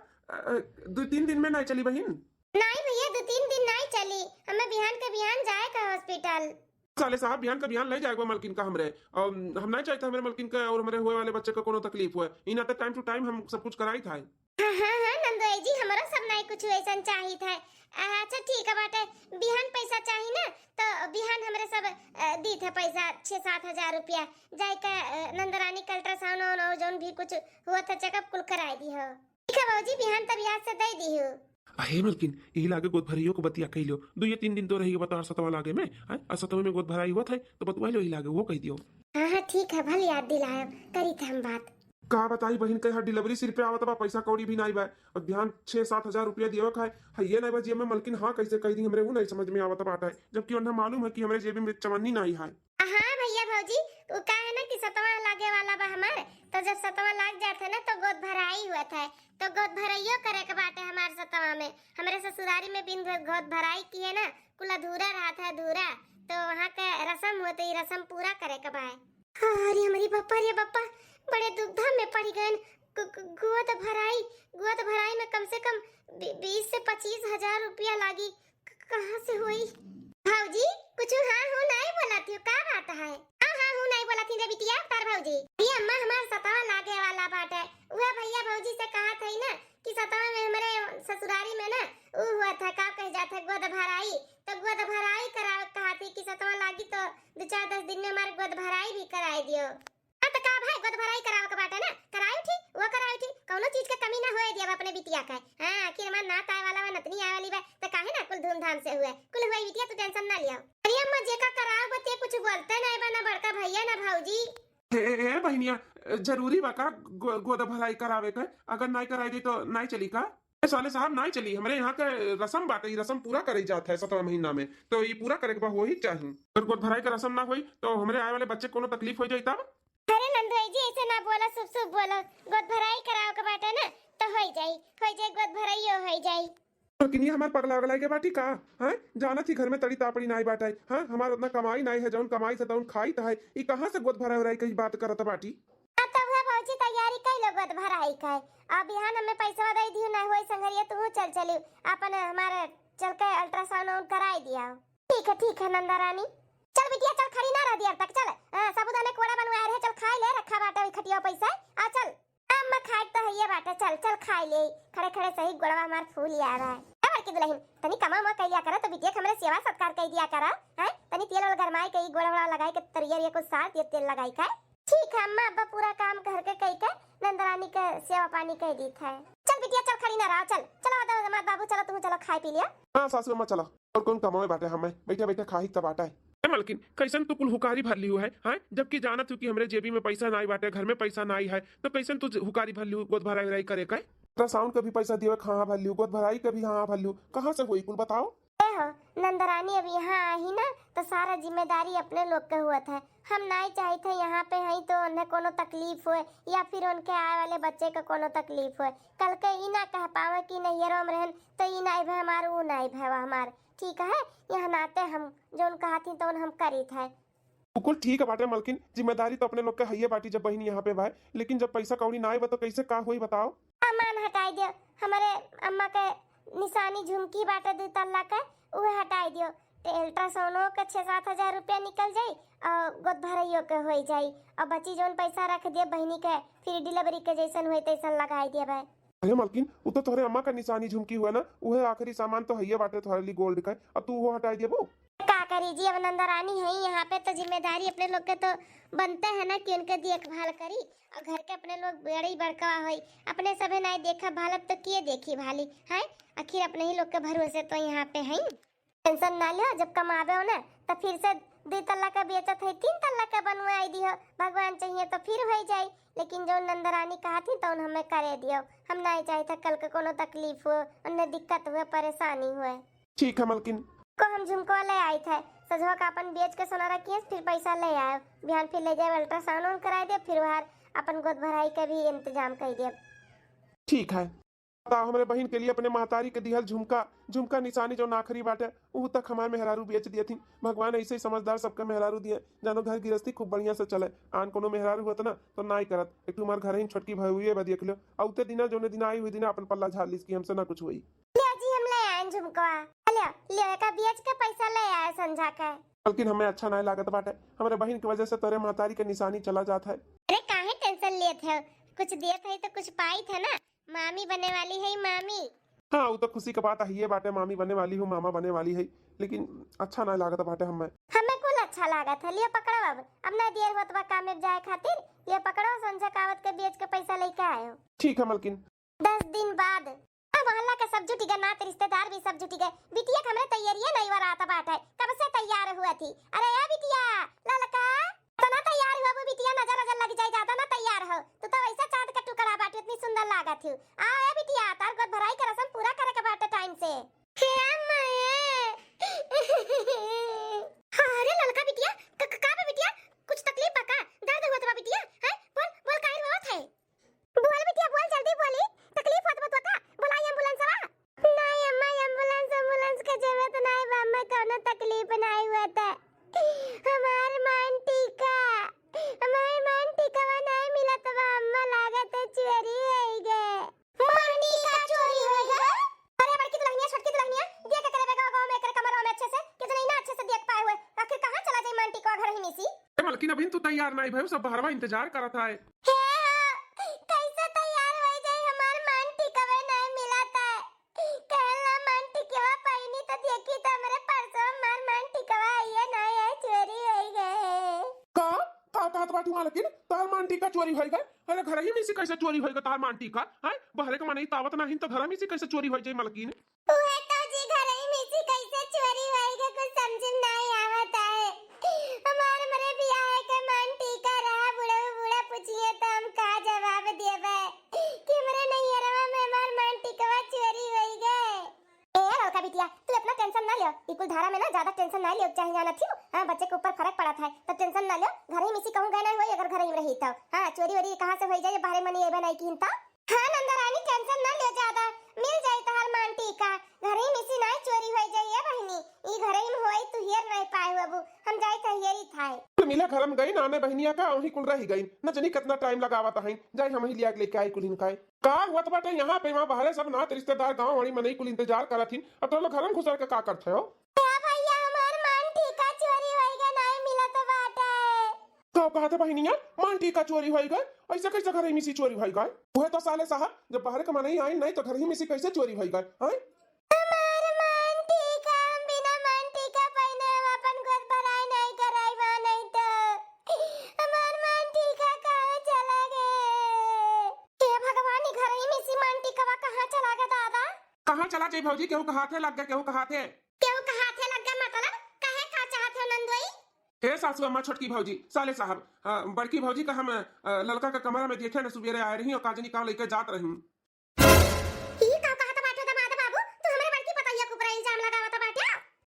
2-3 दिन में नहीं चली बहन? नहीं भैया 2-3 दिन नहीं चली, हमें बिहान के बिहान जाए का हॉस्पिटल। साले साहब बिहान का बिहान ले जाएगा मलकिन का हमरे, और हम नहीं चाहते हमारे मलकिन का और हमारे हुए वाले बच्चे को कोनो तकलीफ हुए, इन आता टाइम टू टाइम हम सब कुछ कराई था। हाँ नंदोई जी हमारा सब नहीं कुछ वैसा चाहिए था। अच्छा ठीक है बाटे, बिहान पैसा चाहिए ना तो बिहान हमारे सब दी थे पैसा 6-7 हजार रुपया, जाए का नंदरानी का अल्ट्रासाउंड और जोन भी कुछ हुआ था चेकअप कुल कराई दी हो। ठीक है बाबूजी बिहान तब याद से दे दी हो। अहे मलकिन यही लागे गोद भराइयो को बतिया कह लो, 2-3 दिन तो रही बता 7वां लागे में, और 7वें में गोद भराई हुआ था तो बतवा लो ही लागे वो कह दियो। हाँ ठीक है भले याद दिलायो, करी थे हम बात। का बताई बहन के यहाँ डिलीवरी सिर पे आवत बा, पैसा कौड़ी भी नहीं बा, और बिहान 6-7 हजार रुपया दिया खाए है, ये नहीं बा जी हमें मलकिन हाँ कैसे कह दी, हमरे वो नहीं समझ में आवत बाटा है, जबकि उन्हें मालूम है कि हमारे जेबी में चवन्नी नहीं है। हाँ भैया भौजी वो का है ना कि 7वां लागे वाला बा हमारे, तो जब 7वां लाग जाता है ना तो गोद भराई हुआ था, तो गोद भराइयो करे के बाटे हमारे 7वां में। हमारे ससुरारी में बिन गोद भराई की है ना कुल अधूरा रहा था अधूरा, तो वहाँ का रस्म हुआ तो ये रस्म पूरा करे के बा। अरे हमारी बप्पा बड़े दुविधा में पड़ गए। गोद भराई में कम से कम 20 से 25 हजार रुपया लागी, कहाँ से हुई? भाऊजी कुछ हाँ हूँ नहीं बोला थी, का बात है? हाँ हूँ नहीं बोला थी रे बिटिया तार भाऊजी। ये अम्मा हमारे 7वां लागे वाला बात है, वह भैया भाऊजी से कहा था ना कि 7वां में हमारे ससुरारी में ना वो हुआ था का कह जाता है गोद भराई, तो गोद भराई करा कहा थी कि 7वां लागी तो 2-4-10 दिन में हमारे गोद भराई भी कराई दियो। हाँ तो का भाई गोद भराई कराओ का बात है ना, कराई थी वो कराई थी, कोनो चीज का कमी ना होए दिया अपने बिटिया का। हां आखिर हमार नात आए वाला है नतनी आए वाली बा तो काहे ना कुल धूमधाम से हुए, कुल हुए बिटिया तू टेंशन ना लिया। अरे अम्मा जे का कराओ बते कुछ बोलते नहीं बना बड़का भैया ना भाऊजी। हे बहनिया जरूरी बा का गोद भराई करावे का, अगर नहीं कराई दी तो नहीं चली का? साले साहब नहीं चली, हमारे यहाँ का रस्म बाटे, ये रस्म पूरा करे जाता है 7वां महीना में, तो ये पूरा करे के हो ही चाहिए। अगर गोद भराई का रस्म ना हुई तो हमारे आए वाले बच्चे कोनो तकलीफ हो जाए तब। अरे नंदुई जी ऐसे ना बोला, शुभ बोलो, गोद भराई कराओ के बाटे ना तो हो जाई गोद भराइयो हो जाई। लेकिन ये हमारे पगला वगला के बाटी का है, जाना थी घर में तड़ी तापड़ी नहीं बाटा है, हाँ हमारा उतना कमाई नहीं है, जौन कमाई से तौन खाई तो है, ये कहाँ से गोद भराई वराई की बात करता बाटी? तब है भौजी तैयारी कर लो गोद भराई का, अब बिहान हमें पैसा दे दियो ना होई संगरिया तू चल अपन हमारे चल के अल्ट्रासाउंड कराई दिया। ठीक है नंदा रानी। चल बिटिया चल, खड़ी ना रह दियर तक, चल साबूदाने कोड़ा बनवाए रहे, चल खाई ले, रखा बाटे ओई खटिया पैसा आ चल। अम्मा खाए तो हइये बाटे, चल चल खाई ले, खड़े खड़े सही गोड़वा हमार फूल आ रहा है। अब की दुल्हन तनी कमा मा कइया करा तो बिटिया हमरे सेवा सत्कार कइ दिया करा है, तनी तेल और गरमाई कई गोड़वा लगाई के तरियर ये को साथ ये तेल लगाई का। ठीक है अम्मा, अब पूरा काम घर के कई के नंदरानी के सेवा पानी कह दी था। चल बिटिया चल, खड़ी ना रहो, चल चलो मत बाबू, चलो तुम चलो खाई पी लिया। हाँ सासू अम्मा चला, और कौन कमावे बाटे, हमें बैठे बैठे खाही तब बाटा है। मलकिन कैसन तू कुल हुकारी भर लियो है, हाँ? जबकि जाना तू कि हमरे जेबी में पैसा नहीं बाटे, घर में पैसा नहीं है, तो कैसन तू हुकारी भर लियो, गोद भराई करे का? अल्ट्रासाउंड का भी पैसा दियो, कहाँ भर लियो, गोद भराई का भी हाँ भर लियो, कहाँ से हुई कुल बताओ? हो नंदरानी अब यहाँ आई ना तो सारा जिम्मेदारी अपने लोग के हुआ था। हम नहीं चाहे थे यहाँ पे हई तो उन्हें कोनो तकलीफ हुए या फिर उनके आए वाले बच्चे का कोनो तकलीफ हुए, कल के ई ना कह पावे कि नहीं ये में रहन तो ई नहीं भे हमार वो नहीं भे हमार, ठीक है? यहाँ नाते हम जो उनका हाथी तो हम करी थे। बिल्कुल ठीक है बाटे मलकिन, जिम्मेदारी तो अपने लोग के हइये बाटी जब बहन यहाँ पे भाई, लेकिन जब पैसा कौड़ी ना आए तो कैसे का हुई बताओ? सामान हटाई दियो, हमारे अम्मा के निशानी झुमकी बाटे 2 तल्ला के उहे हटाई दियो, अल्ट्रासाउंडो के 6-7 हजार रुपया निकल जाई और गोद भराइयो के हो जाई, और बची जोन पैसा रख दिए बहनी के फिर डिलीवरी के जैसन हुई तैसन लगाई दिए भाई। अरे मलकिन वो तो तोहरे अम्मा का निशानी झुमकी हुआ ना, वह आखिरी सामान तो हइये बाटे तुम्हारे लिए गोल्ड का, अब तू वो हटाई दिए वो का करी जी? अब नंदरानी है यहाँ पे तो जिम्मेदारी अपने लोग के तो बनते है ना कि उनके देखभाल करी, और घर के अपने लोग बड़ी बड़का हुई, अपने सभी नहीं देखा भालत तो किए देखी भाली है, आखिर अपने ही लोग के भरोसे तो यहाँ पे है। टेंशन ना लियो, जब कमावे हो ना तो फिर से 2 तल्ला का बेचत है 3 तल्ला का बनवाई दियो, भगवान चाहिए तो फिर हो जाए, लेकिन जो नंदरानी कहा थी तो हमें करे दियो, हम नहीं चाहे था कल के कोनो तकलीफ हो, उन्हें दिक्कत हुए, परेशानी हुए। ठीक है मलकिन को हम झुमको ले आई थे, सजवा का अपन बेच के सोना रखिए, फिर पैसा ले आए, बिहान फिर ले जाए अल्ट्रासाउंड कराई दे, फिर वहां अपन गोद भराई के भी इंतजाम कर दिए। ठीक है, हमारे बहन के लिए अपने महतारी के दिहल झुमका निशानी जो नाखरी बाटे वो तक हमारे मेहरारू बेच दिए थी। भगवान ऐसे ही समझदार सबके मेहरारू दिए, जानो घर गृहस्थी खूब बढ़िया से चले, आन कोनो मेहरारू होता ना तो ना ही करत, एक तू हमारे घर ही छोटकी भाई हुई है देख लो, औते दिना जो दिन आई हुई दिन अपन पल्ला झाड़ लीस की हमसे ना कुछ हुई। ले जी हम ले आए झुमका, ले का बेच के पैसा ले आए समझा के, लेकिन हमें अच्छा नहीं लागत बाटे, हमारे बहन की वजह से तोरे महतारी के निशानी चला जाता है। अरे काहे टेंशन लिए थे, कुछ देत है तो कुछ पाई थे ना, मामी बनने वाली है मामी। हाँ वो तो खुशी का बात है, ये बाटे मामी बनने वाली हूँ, मामा बनने वाली है, लेकिन अच्छा नहीं लागत बाटे हमें कुल अच्छा लगा था। लियो पकड़ो, अब ना देर होत बा काम में जाए खातिर, लियो पकड़ो, संजय कावत के बेच के पैसा लेके आयो। ठीक है मलकिन। 10 दिन बाद मोहल्ला के सब जुटी गए, नाते रिश्तेदार भी सब जुटी गए, बिटिया हमरे तैयारियां नहीं वराता बाटे, कब से तैयार हुआ थी। अरे यार बिटिया ललका तो ना तैयार हुआ वो बिटिया, नजर नजर लग जाए, ज्यादा ना तैयार हो, तू तो वैसे चांद का टुकड़ा बाटे, इतनी सुंदर लागत थी। आ ए बिटिया तार गोद भराई के रस्म पूरा करे के बाटे टाइम से। हे अम्मा अरे ललका बिटिया का बे बिटिया, कुछ तकलीफ बा का, दर्द हुआ बा बिटिया? है बोल बोल काहे रोत है, बोल बिटिया बोल, जल्दी बोली, तकलीफ होत बा का, बुलाई एम्बुलेंस वाला। नहीं अम्मा एम्बुलेंस के जरूरत नहीं बा, मैं कोनो तकलीफ नहीं हुआ था, हमार मान टीका नहीं मिला तो अम्मा लागत है चोरी हो गए। मान टीका चोरी हो गए? अरे बड़की दुल्हनिया छोटकी दुल्हनिया देख के करे गांव में कर कमरों में अच्छे से, कि नहीं ना अच्छे से देख पाए हुए, आखिर कहां चला जाए मान टीका घर ही नहीं सी। मलकिन अभी तू तैयार नहीं भाई, सब बाहरवा इंतजार कर रहा है। कैसे तैयार हो जाए, हमार मान टीका नहीं मिला था, कहला मान टीका पाईनी तो देखी तो हमारे परसों हमार मान टीका ये नहीं है, चोरी हो गए। का कहत बाटू मलकिन, तार मान टीका चोरी होई गए? अरे घर ही में से कैसे चोरी होई गए तार मान टीका? हैं बहरे के माने तावत नहीं तो घर में से कैसे चोरी होई जाए मलकिन? उहे तो जी घर ही में से कैसे चोरी होई गए, कुछ समझ नहीं आवत है। हमार मरे बियाह के मान टीका रहा, बूढ़ा पूछिए तो हम का जवाब देबे कि हमरे नैहरवा में हमार मान टीका चोरी होई गए। ए लड़का बिटिया तू इतना टेंशन ना लियो, ई कुल धारा में ना ज्यादा टेंशन ना लियो, चाहे जाना थी हां, बच्चे के ऊपर फर्क पड़ा था तो टेंशन ना लियो, घर ही में से कहूं गए ना होई, अगर घर ही रही तो हां चोरी वोरी कहां से होई जाए, बाहर मनी एबे नहीं कीन तो हां नंदरानी टेंशन ना लियो, ज्यादा मिल जाई तोहर मान टीका, घर ही में से नहीं चोरी होई जाई है बहनी, ई घर ही में होई तू हेर नहीं पाए बाबू, हम जाई त हेरी थाए तो मिला घर में गई नाने बहनिया का वही कुल रही गई, न जानी कितना टाइम लगावा था, जाई हम ही लिया लेके आई कुल इनका का हुआ तो बाटे यहाँ पे वहां बाहर सब नात रिश्तेदार गांव वाली मनई कुल इंतजार करत थी, अब तो लोग घर में घुसर के का करथे हो। भैया हमार मान टीका चोरी होई गए, कहा था बहनिया मांटी का चोरी हो गए, ऐसा कैसे घर ही मिसी चोरी हो गए? वह तो साले साहब जब बाहर कमा नहीं आए नहीं तो घर ही मिसी कैसे चोरी हो गए? हैं हमार मांटी का बिना मांटी का पहने हम अपन गोद भराई नहीं कराई बा नहीं तो हमार मांटी का कहाँ चला गए? हे भगवान ई घर ही में सी मांटी का कहाँ चला गया दादा? कहाँ चला जाए भौजी? केहू का हाथे लग गया, केहू का हाथे। क्यों कहा थे लग गया मतलब कहे का चाहते हो नंदोई? हे सासू अम्मा छोटकी भौजी साले साहब, बड़की भौजी का हम लड़का का कमरा में देखे न सुबेरे आए रही और काजनी का लेके जात रही। ई का कहा था बाटो दमाद बाबू तू हमरे बड़की पतैया के ऊपर इल्जाम लगावत बाटे?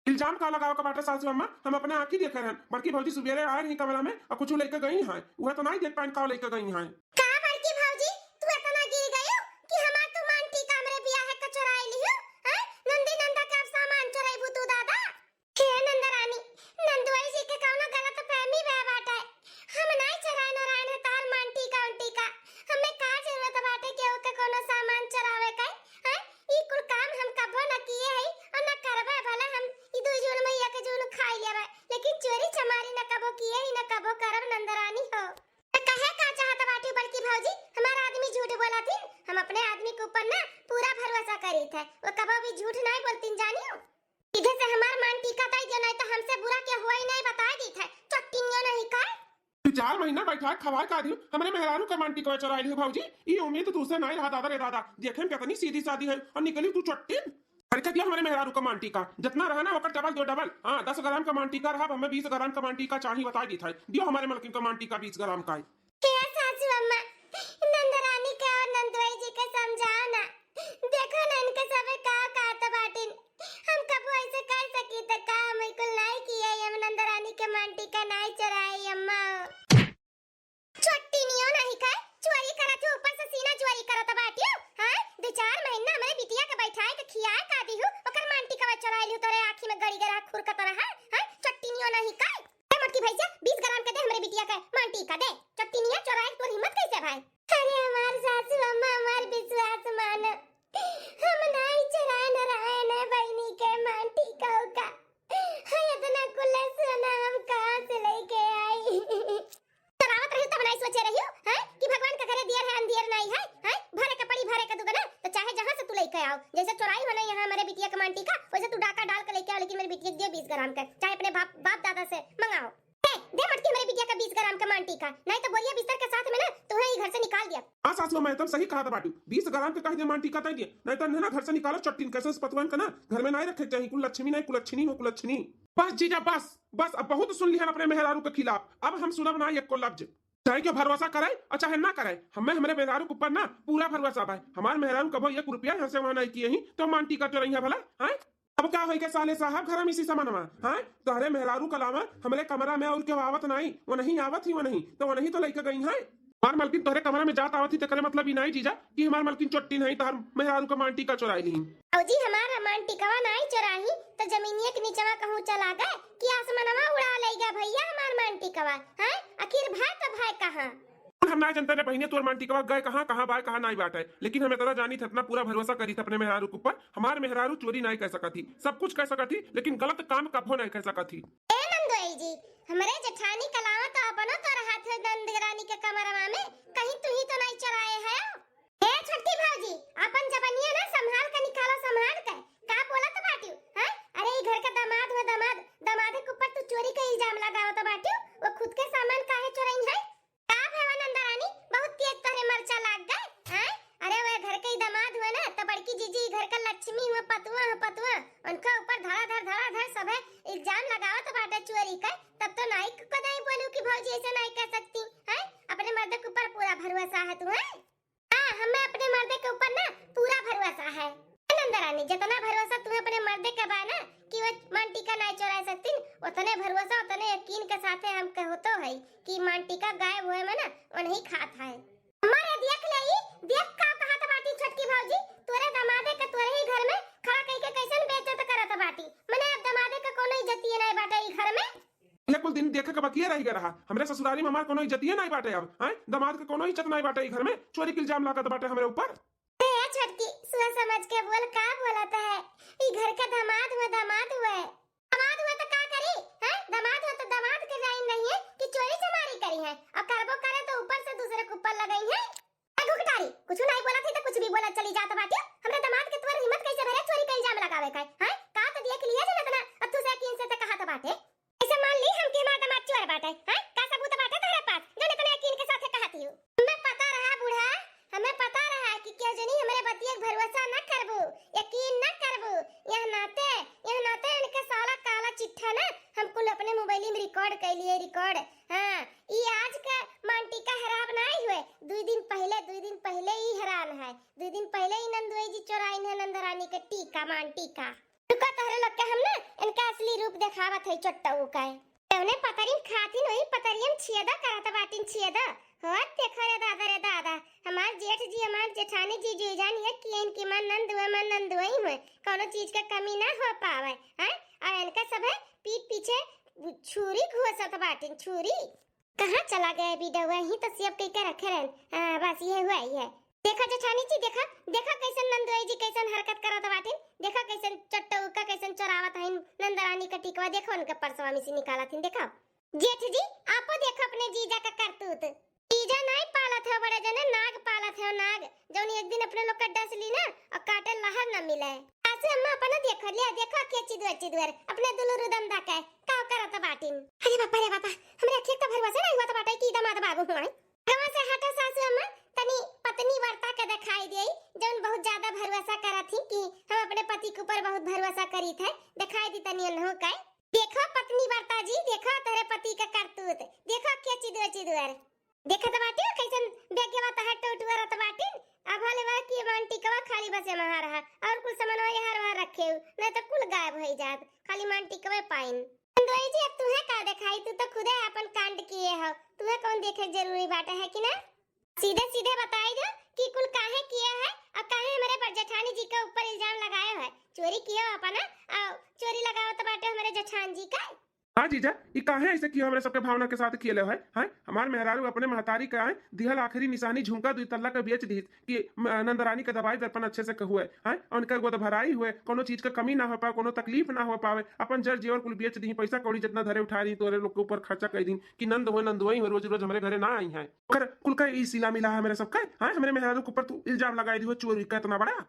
इल्जाम का लगाओ का बाटे सासू अम्मा? हम अपने आंखी देखे रहे। बड़की भौजी सुबेरे आए रही कमरा में और कुछ लेके गई हैं, वह तो नहीं देख पाइन का लेके गई हैं। का बड़की भौजी तू इतना गिर गई हो कि हमार तू मांटी का हमरे बियाह है का चुराई लियो? हैं नंदी नंदा का सामान चुराई तू दादा? हे नंदरानी नंदुआई जी के कौनो गलत फहमी बे बाटे। हम नहीं चुराई न रायन तार मांटी का उंटी का। हमें का जरूरत बाटे के ओके कोनो सामान चुरावे का? हैं ई कुल काम हम कबो न किए है और न करबे भला हम ई दू जून मैया के जून खाई लेबे, लेकिन चोरी चमारी न कबो किए ही न कबो करब नंदरानी हो। कहे का चाहत बाटी बड़की भौजी हमारा आदमी झूठ बोला थी? हम अपने आदमी के ऊपर ना पूरा भरोसा करी थे, वो कबो भी झूठ नहीं बोलतीन जानियो। इधर से हमार मान टीका ताई जो नहीं तो हमसे बुरा क्या हुआ ही नहीं बता दी थे, चट्टिनियो नहीं का। 4 महीना बैठा खवा का दी हमरे मेहरारू का मांटी को चुराई ली भौजी। ये उम्मीद तो तुझसे नहीं रहा दादा रे दादा, देखे में कितनी सीधी सादी है और निकली तू चट्टिन। खर्चा दिया हमारे मेहरारू का मांटी का जितना रहा ना वकर डबल दो डबल। हाँ 10 ग्राम का मांटी का रहा, हमें 20 ग्राम का मांटी का चाहिए बता दी था। दियो हमारे मलकिन का मांटी का 20 ग्राम का है। क्या सासू अम्मा नंदरानी का और नंदुआई जी का समझाओ ना, देखो ना इनके सबे का तो बाटिन। हम कबो ऐसे कर सकी त का हम बिल्कुल नहीं किए, हम नंदरानी के मांटी का नहीं चुराई अम्मा। चट्टिनियो नहीं का चोरी करत हो, ऊपर से सीना चोरी करत बाटियो। हां 2-4 महीना हमरे बिटिया के बैठाए के खियाए का दी हो, ओकर मांटी का चुराई लियो तोरे आंखी में गड़ी गरा खुर का तरह है। हां चट्टिनियो नहीं का मोटकी भैया 20 ग्राम के दे हमरे बिटिया का मांटी का दे। चट्टिनिया चुराई तोर हिम्मत कैसे भाई? अरे हमार सासू अम्मा हमार विश्वास मान, हम नहीं चुराए न रहे न बहनी के मांटी का होगा। हाय इतना कुल्ला सोना हम कहां से लेके आई? चुरावत रही तब नहीं सोचे रही हो हैं कि भगवान का घरे दियर है अंधियर नहीं है? हैं भरे के पड़ी भरे के दुगना तो चाहे जहां से तू लेके आओ, जैसे चुराई हो ना यहाँ हमारे बिटिया के मांटी का वैसे तू डाका डाल के लेके आओ, लेकिन मेरी बिटिया को दियो 20 ग्राम का, चाहे अपने बाप दादा से मंगाओ। दे मटकी मेरी बिटिया का 20 ग्राम का मांटी का, नहीं तो बोलिए बिस्तर के साथ में ना तुम्हें ही घर से निकाल दिया। हाँ सासू मैं एकदम सही कहा था बाटू, 20 ग्राम का कह दिया मांटी का तय दिया, नहीं तो ना घर से निकालो चट्टिन कैसे पतवान का ना घर में नहीं रखे चाहिए। कुलच्छनी नहीं कुलच्छनी हो कुलच्छनी। बस जीजा बस बस, अब बहुत सुन लिया अपने मेहरारू के खिलाफ, अब हम सुनब ना एक को लफ्ज। चाहे क्यों भरोसा करे और चाहे ना करे, हमें हमारे मेहरारू के ऊपर ना पूरा भरोसा है। हमारे मेहरारू कबो 1 रुपया यहाँ से वहाँ नहीं किए ही तो मांटी का चोरई है भला। हैं अब क्या होई के साले साहब घर में इसी सामानमा हैं तोहरे मेहरारू कलावा हमरे कमरा में और क्यों आवत नहीं? वो नहीं आवत ही, वो नहीं तो वो नहीं तो लेके गई है। हमार मलकिन तोहरे कमरा में जात आवत ही तो करे मतलब ही नहीं जीजा कि हमार मलकिन चट्टी नहीं तो मेहरारू का मांटी का चुराई ली। औ जी हमारा मांटी का नहीं चुराही तो जमीनिया के नीचवा कहूं चला गए कि आसमानवा उड़ा लेगा भैया हमार मांटी का। हैं आखिर भाई तो भाई कहां? हम ना जानते रे बहनी तोर मांटी का गए कहां कहां बाय कहां नहीं बात है, लेकिन हमें तोरा जानी था इतना पूरा भरोसा करी था अपने मेहरारू के ऊपर। हमारे मेहरारू चोरी नहीं कर सका थी, सब कुछ कर सका थी लेकिन गलत काम कभो नहीं कर सका थी। ए नंदोई जी हमरे जेठानी कलावा तो अपनो तो हाथ नंदरानी के कमरवा में कहीं तू ही तो नहीं चुराए है? ए छोटी भौजी अपन जबनिया ना संभाल के निकालो, संभाल के का बोलत बाटियो? हैं अरे ई घर का दामाद हो, दामाद के ऊपर तू चोरी का इल्जाम लगावत बाटियो, वो खुद के सामान काहे चुराई है? का भेवा नंदरानी बहुत तेज तोरे मरचा लाग गए हैं? अरे वो घर के दामाद हुए ना तो बड़की जीजी घर का लक्ष्मी हुआ पतवा उनका ऊपर धड़ा सब है इल्जाम लगावत बाटे चोरी का, तब तो नहीं को नहीं बोलू कि भौजी ऐसे नहीं कर सकती हैं। अपने मर्द के ऊपर पूरा भरोसा है तुम्हें? हां हमें अपने मर्द के ऊपर ना पूरा भरोसा है नंदरानी, जितना भरोसा तुम्हें अपने मर्द के बा ना कि वो मांटी का नहीं चुरा सकती, उतने भरोसा उतने यकीन के साथ हम कहो तो है कि मांटी का गायब हुए में ना वो नहीं खाता है। हमारे देख ले देख का कहा था बाटी छोटकी भौजी तोरे दमादे के तोरे ही घर में खड़ा कह के कैसन बेइज्जत करत बाटी, मने अब दमादे का कोनो इज्जत नहीं बाटे ई घर में। ये कुल दिन देखे के बकिया रह रहा हमरे ससुरारी में हमार कोनो इज्जत नहीं बाटे। अब हैं दामाद के कोनो इज्जत नहीं बाटे घर में, चोरी के इल्जाम लागत बाटे हमरे ऊपर। ए छोटकी सोच समझ के बोल का बोलता है? ई घर का दामाद हुआ दामाद हुआ तो का करी? हैं दामाद हो तो दामाद के लाइन नहीं है कि चोरी चमारी करी गई है, अब करबो करे तो ऊपर से दूसरे के ऊपर लगई है। ए घुघटारी, कुछ नहीं बोला थी तो कुछ भी बोला चली जात बाटे। हमरे दामाद के तोर हिम्मत कैसे भरे चोरी का इल्जाम लगावे का हैं? का तो देख लिया जे ना अब तू से किन से त कहा त बाटे। ऐसे मान ली हम के हमार दामाद चोर बाटे हैं? का सबूत बाटे तेरे पास जो ने किन के साथे कहती हो? हमें पता रहा बूढ़ा, हमें पता रहा कि क्यों जनी हमरे बतिया भरोसा न करबो, यकीन न करबो। यह नाते इनके साला काला चिट्ठा ना हम कुल अपने मोबाइल में रिकॉर्ड कर लिए रिकॉर्ड। हां ई आज का मांटी का हराब नहीं हुए, 2 दिन पहले ही हरान है। 2 दिन पहले ही नंदुई जी चोराइन है नंदरानी के टीका मांटी का। रुका तहरे लोग के हम ना इनका असली रूप दिखावत है चट्टू का। तौने पतरिन खातिन वही पतरियम छियदा करत बाटिन छियदा। होत देखा रे दादा हमार जेठ जी हमार जेठानी जी जो जानी है कि इनकी मन नंदुई हुए कोनो चीज का कमी ना हो पावे हैं। और इनका सब है पीठ पीछे छुरी घुसत बाटिन छुरी। कहां चला गया बीडवा ही तो सियब कई के रखे रहन। हां बस ये हुआ ही है। देखा जेठानी जी देखा कैसन नंदुई जी कैसन हरकत करत बाटिन। देखा कैसन चट्टू का कैसन चोरावत है नंदरानी का टिकवा। देखो उनके परसवा में से निकालत है। देखा जेठ जी आपो देखो अपने जीजा का करतूत। जीजा नहीं पालत है बड़े जने नाग पालत है नाग जौन एक दिन अपने लोग का डस ली ना और काटे लहर न मिले। ऐसे अम्मा अपना देख लिया देखा के चिदवर अपने दुलुरु दम दाके का करत बाटिन। अरे बापा हमरे अखिया तो भरवसा नहीं हुआ तो बाटा की दामाद बाबू हुआ। गवा से हटा सासू अम्मा तनी पत्नी वार्ता के दिखाई देई जौन बहुत ज्यादा भरवसा करत थी कि हम अपने पति के ऊपर बहुत भरवसा करी थे। दिखाई दी तनी अनहो का। देखो पत्नी वार्ता जी देखो तेरे पति का करतूत देखो के चिदवर देखा तो बाटी कैसन बेगवा तो हट उठवा रत बाटी। अब वाले वा की मांटी कवा खाली बसे महा रहा और कुल सामान यहाँ वहां रखे नहीं तो कुल गायब हो जात खाली मांटी कवे पाइन। नंदुई जी अब तुम्हें का दिखाई तू तो खुदे अपन कांड किए हो तुम्हें कौन देखे जरूरी बात है कि ना। सीधे बताई दो कि कुल काहे किया है और काहे हमारे पर जेठानी जी के ऊपर इल्जाम लगाया है। चोरी किया अपना और चोरी लगाओ तो बाटे हमारे जेठान जी का। हाँ जीजा ये काहे ऐसे किया हमरे सबके भावना के साथ किए है हैं। हमार मेहरारू अपने महतारी का है दिहल आखिरी निशानी झुमका 2 तल्ला का बेच दी कि नंदरानी का दवाई दर्पण अच्छे से हुए हैं। उनका गोद भराई हुए कोनो चीज का कमी ना हो पाए कोनो तकलीफ ना हो पावे अपन जर जीवर कुल बेच दी पैसा कौड़ी जितना धरे उठा रही तोरे लोग के ऊपर खर्चा कर दी कि नंदुई हो रोज हमारे घरे ना आई है। कुल का ई सिला मिला है मेरे सबका है हमारे मेहरारू के ऊपर तू इल्जाम लगाई दी हो चोरी का इतना बड़ा।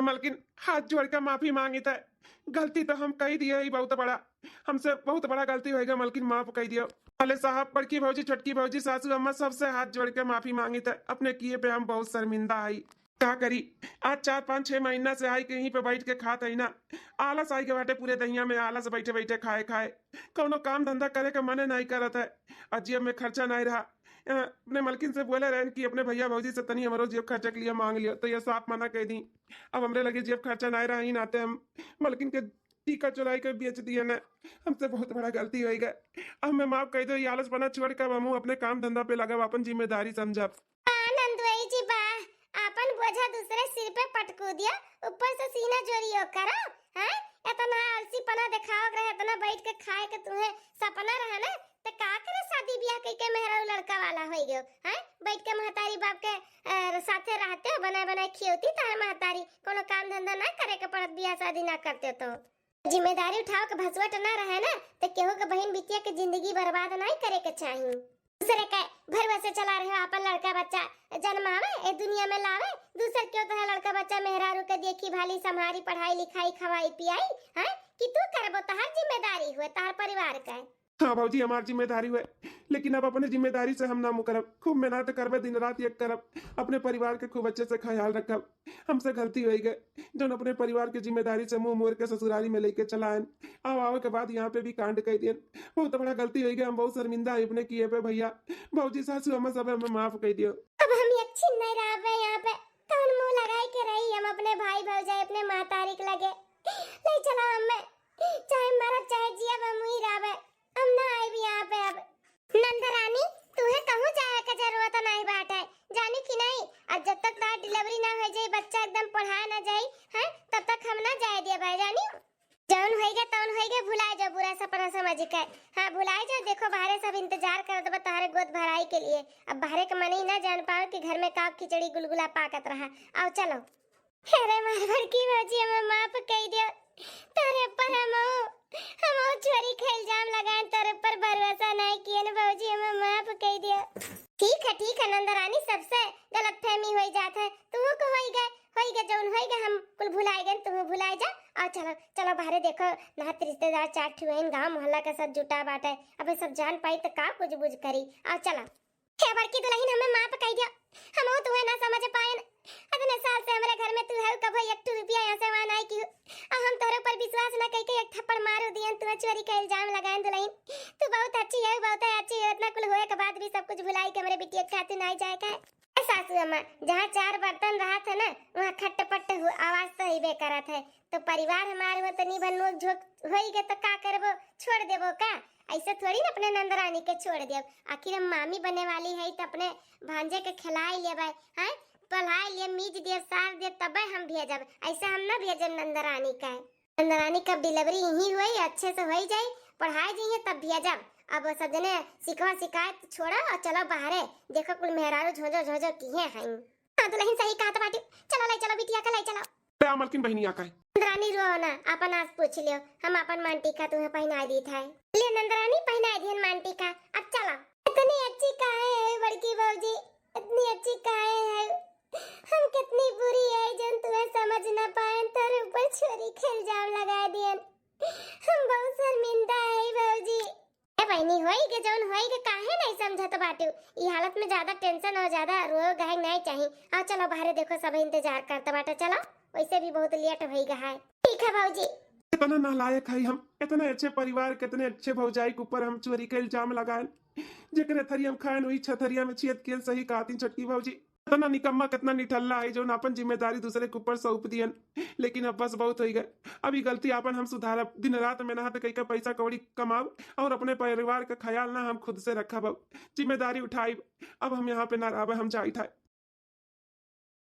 मलकिन हाथ जोड़ कर माफी मांगी था गलती तो हम कही दिए ही बहुत बड़ा हमसे बहुत बड़ा गलती होएगा मलकिन माफ कही दियो। वाले साहब बड़की भौजी छोटकी भौजी सासू अम्मा सबसे हाथ जोड़ के माफी मांगी था अपने किए पे हम बहुत शर्मिंदा आई। क्या करी आज 4-5-6 महीना से आई कहीं पे बैठ के खात है ना आलस आई के बाटे पूरे दहिया में आलस बैठे बैठे खाए कोनो काम धंधा करे का मन नहीं करत है। अजीब में खर्चा नहीं रहा अपने मलकिन से बोले रहे कि अपने भैया भौजी से तनी हमारो जेब खर्चा के लिए मांग लियो तो ये साफ मना कह दी। अब हमरे लगे जेब खर्चा नहीं रहा ही नाते हम मलकिन के टीका चुराई के बेच दिए ना हमसे बहुत बड़ा गलती हो गई। अब मैं माफ कह दो ये आलस बना छोड़ कर हम अपने काम धंधा पे लगा अपन जिम्मेदारी समझब। नंदुई जी बा अपन बोझा दूसरे सिर पे पटकू दिया ऊपर से सीना जोरियो करो हैं इतना आलसी पना दिखाओ रहे इतना बैठ के खाए के तुम्हें सपना रहा ना तो का करे शादी ब्याह के मेहरा लड़का वाला हो गयो हैं बैठ के महतारी बाप के साथे रहते हो बनाए खियोती तार महतारी कोनो काम धंधा ना करे के पड़त ब्याह शादी ना करते तो जिम्मेदारी उठाओ के भसवट ना रहे ना तो केहू के बहन बिटिया के जिंदगी बर्बाद नहीं करे के चाहिए। दूसरे के भरवसे चला रहे हो अपन लड़का बच्चा जन्मावे ए दुनिया में लावे दूसर क्यों तो लड़का बच्चा मेहरारू के देखी भाली संभारी पढ़ाई लिखाई खवाई पियाई हैं कि तू करबो तहार जिम्मेदारी हुए तहार परिवार का। हाँ भौजी हमार जिम्मेदारी हुए, लेकिन अब अपने जिम्मेदारी से हम ना मुकरब, खूब मेहनत करबे, दिन रात एक करब, अपने परिवार के खूब अच्छे से ख्याल रखब। हमसे गलती हो गई जो अपने परिवार की जिम्मेदारी से मुंह मोड़ के ससुरारी में लेके चला आन। अब आवे के बाद यहाँ पे भी कांड कह दियन, बहुत बड़ा गलती हो गई, हम बहुत शर्मिंदा है अपने किए पे भैया। भौजी सासू हमें सब हमें माफ कह दियो। अब हम यक्षिन नहीं रहे यहाँ पे, कौन मुंह लगाई के रही हम अपने भाई भौजाई अपने महतारी के लगे। ले चलो हमें, चाहे मरा चाहे जिया हम ही रहे, हम ना आए भी यहाँ पे। अब नंदरानी तुहे कहूँ जाए का जरूरत नहीं बाटे, जानी कि नहीं। अब जब तक तार डिलीवरी ना हो जाए, बच्चा एकदम पढ़ाया ना जाए हैं, तब तक हम ना जाए दिया भाई जानी। जौन होइगे तौन होइगे, भुलाए जाओ बुरा सपना समझ के। हाँ भुलाए जाओ, देखो बाहर सब इंतजार कर दबा तुम्हारे गोद भराई के लिए। अब बाहर के मन ही ना जान पाओ कि घर में का खिचड़ी गुलगुला पाकत रहा। आओ चलो। अरे मारवर की बाजी हमें माफ कह दियो, तारे पर हम चोरी का इल्जाम लगाए, तारे पर भरोसा नहीं किए ना बाबूजी, हमें माफ कह दियो। ठीक है नंदरानी, सबसे गलतफहमी हो जाता है, तू को होई गए जौन होई गए, हम कुल भुलाए गए, तुम भुलाए जा। और चलो चलो बाहर देखो, नात रिश्तेदार चार ठुएन, गांव मोहल्ला का सब जुटा बाटे, अबे सब जान पाई तो का कुछ बुझ करी। और चलो हे बड़की दुल्हन हमें माफ कह दिया, हम तुम्हें ना समझ पाए। इतने साल से हमारे घर में तू है कभी एक रुपया यहाँ से वहाँ नहीं की, और हम तोरे पर विश्वास ना करके एक थप्पड़ मारो दियन, तू चोरी का इल्जाम लगाए। दुल्हन तू बहुत अच्छी है, बहुत अच्छी है, इतना कुल होए के बाद भी सब कुछ भुलाई के हमारे बिटिया खातिर नहीं जाए का। सासू अम्मा, जहाँ चार बर्तन रहा था ना, वहाँ खटपट आवाज तो ही बेकरा था। तो परिवार हमारे हो तो निभन नोक झोंक होई गए तो का करबो, छोड़ देबो का? ऐसे थोड़ी ना अपने नंदरानी के छोड़ देब। आखिर हम मामी बने वाली है तो अपने भांजे के खिलाई लेबै, हैं पढ़ाई लिए, मीज दे, सार दे, तब हम भेजब। ऐसे हम ना भेजब नंदरानी का। नंदरानी कब डिलीवरी यही हुई अच्छे से हो जाए, पढ़ाई जाइए तब भेजब। अब सब जने सिखवा शिकायत छोड़ा और चलो बाहर, देखो कुल मेहरारू झोझो किए हैं। हाँ दुल्हन सही कहा बाटी, चलो ले चलो बिटिया का ले चलो। क्या मलकिन बहनी आका है? नंदरानी रो ना, अपन आज पूछ लियो, हम अपन मांटी का तुम्हें पहना दी था। ले नंदरानी पहना दी मांटी का। अब चलो। इतनी अच्छी काहे है बड़की बाबूजी, इतनी अच्छी काहे है, हम कितनी बुरी है जो तुम्हें समझ ना पाए, तेरे ऊपर छुरी का इल्जाम लगा दिए। हम बहुत शर्मिंदा है बाबूजी। ए बहनी होई के जौन होई के काहे नहीं समझत बाटू, ई हालत में ज्यादा टेंशन और ज्यादा रो गए नहीं चाहिए। आ चलो बाहर देखो सब इंतजार करता बाटे, चलो वैसे भी बहुत लेट हो गया है। ठीक है बाबूजी। इतना नालायक है हम, इतने अच्छे परिवार, कितने अच्छे भौजाई के ऊपर हम चोरी का इल्जाम लगाए, जेकरे थरी हम खाएन वही छथरिया में छियत के सही कहती छोटकी भौजी। इतना निकम्मा कितना निठल्ला है जो अपन जिम्मेदारी दूसरे के ऊपर सौंप दियन। लेकिन अब बस बहुत हो गए, अभी गलती अपन हम सुधारब, दिन रात मेहनत कई का पैसा कौड़ी कमाओ और अपने परिवार का ख्याल ना हम खुद से रखब, जिम्मेदारी उठाई। अब हम यहाँ पे ना रह, हम जाई था।